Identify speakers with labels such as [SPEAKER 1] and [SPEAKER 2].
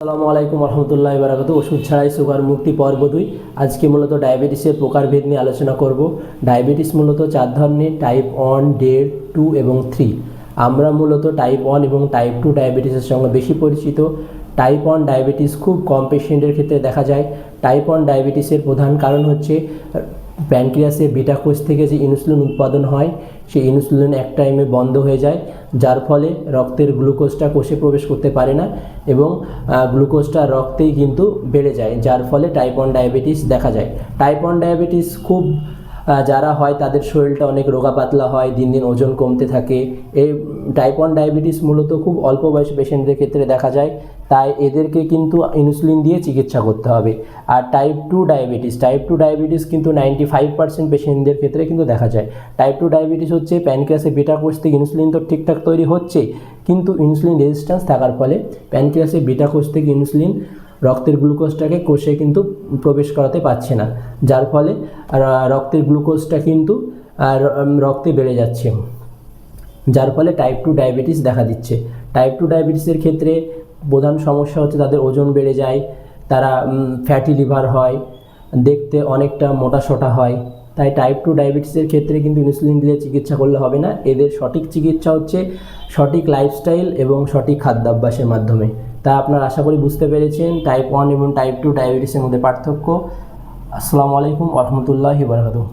[SPEAKER 1] আসসালামু আলাইকুম রহমতুল্লাহি বারাকাতুহু। ওষুধ ছাড়াই সুগার মুক্তি পর্ব 2। আজকে মূলত ডায়াবেটিসের প্রকারভেদ নিয়ে আলোচনা করব। ডায়াবেটিস মূলত 4 ধরনের: টাইপ 1, 1.5, 2 এবং 3। আমরা মূলত টাইপ 1 এবং টাইপ 2 ডায়াবেটিসের সঙ্গে বেশি পরিচিত। টাইপ 1 ডায়াবেটিস খুব কম পেশেন্টের ক্ষেত্রে দেখা যায়। টাইপ 1 ডায়াবেটিসের প্রধান কারণ হচ্ছে প্যানক্রিয়াসে বিটা কোষ থেকে যে ইনসুলিন উৎপাদন হয় সেই ইনসুলিন এক টাইমে বন্ধ হয়ে যায়, যার ফলে রক্তের গ্লুকোজটা কোষে প্রবেশ করতে পারে না এবং গ্লুকোজটা রক্তেই কিন্তু বেড়ে যায়, যার ফলে টাইপ 1 ডায়াবেটিস দেখা যায়। টাইপ 1 ডায়াবেটিস খুব যারা হয় তাদের শরীরটা অনেক রোগা পাতলা হয়, দিন দিন ওজন কমতে থাকে। এই টাইপ 1 ডায়াবেটিস মূলত খুব অল্প বয়সী পেশেন্টদের ক্ষেত্রে দেখা যায়, তাই এদেরকে কিন্তু ইনসুলিন দিয়ে চিকিৎসা করতে হবে। আর টাইপ 2 ডায়াবেটিস কিন্তু 95% পেশেন্টদের ক্ষেত্রে কিন্তু দেখা যায়। টাইপ 2 ডায়াবেটিস হচ্ছে প্যানক্রিয়াসে বিটা কোষ থেকে ইনসুলিন তো ঠিকঠাক তৈরি হচ্ছে, কিন্তু ইনসুলিন রেজিস্ট্যান্স থাকার ফলে প্যানক্রিয়াসে বিটা কোষ থেকে ইনসুলিন রক্তের গ্লুকোজটাকে কোষে কিন্তু প্রবেশ করাতে পারছে না, যার ফলে রক্তের গ্লুকোজটা কিন্তু রক্তে বেড়ে যাচ্ছে, যার ফলে টাইপ 2 ডায়াবেটিস দেখা দিচ্ছে। টাইপ 2 ডায়াবেটিসের ক্ষেত্রে প্রধান সমস্যা হচ্ছে তাদের ওজন বেড়ে যায়, তারা ফ্যাটি লিভার হয়, দেখতে অনেকটা মোটাসোটা হয়। তাই টাইপ 2 ডায়াবেটিসের ক্ষেত্রে কিন্তু ইনসুলিন দিয়ে চিকিৎসা করলে হবে না। এদের সঠিক চিকিৎসা হচ্ছে সঠিক লাইফস্টাইল এবং সঠিক খাদ্যাভ্যাসের মাধ্যমে। তা আপনারা আশা করি বুঝতে পেরেছেন টাইপ 1 এবং টাইপ 2 ডায়াবেটিসের মধ্যে পার্থক্য। আসসালামু আলাইকুম রহমতুল্লাহি বারাকাতুহু।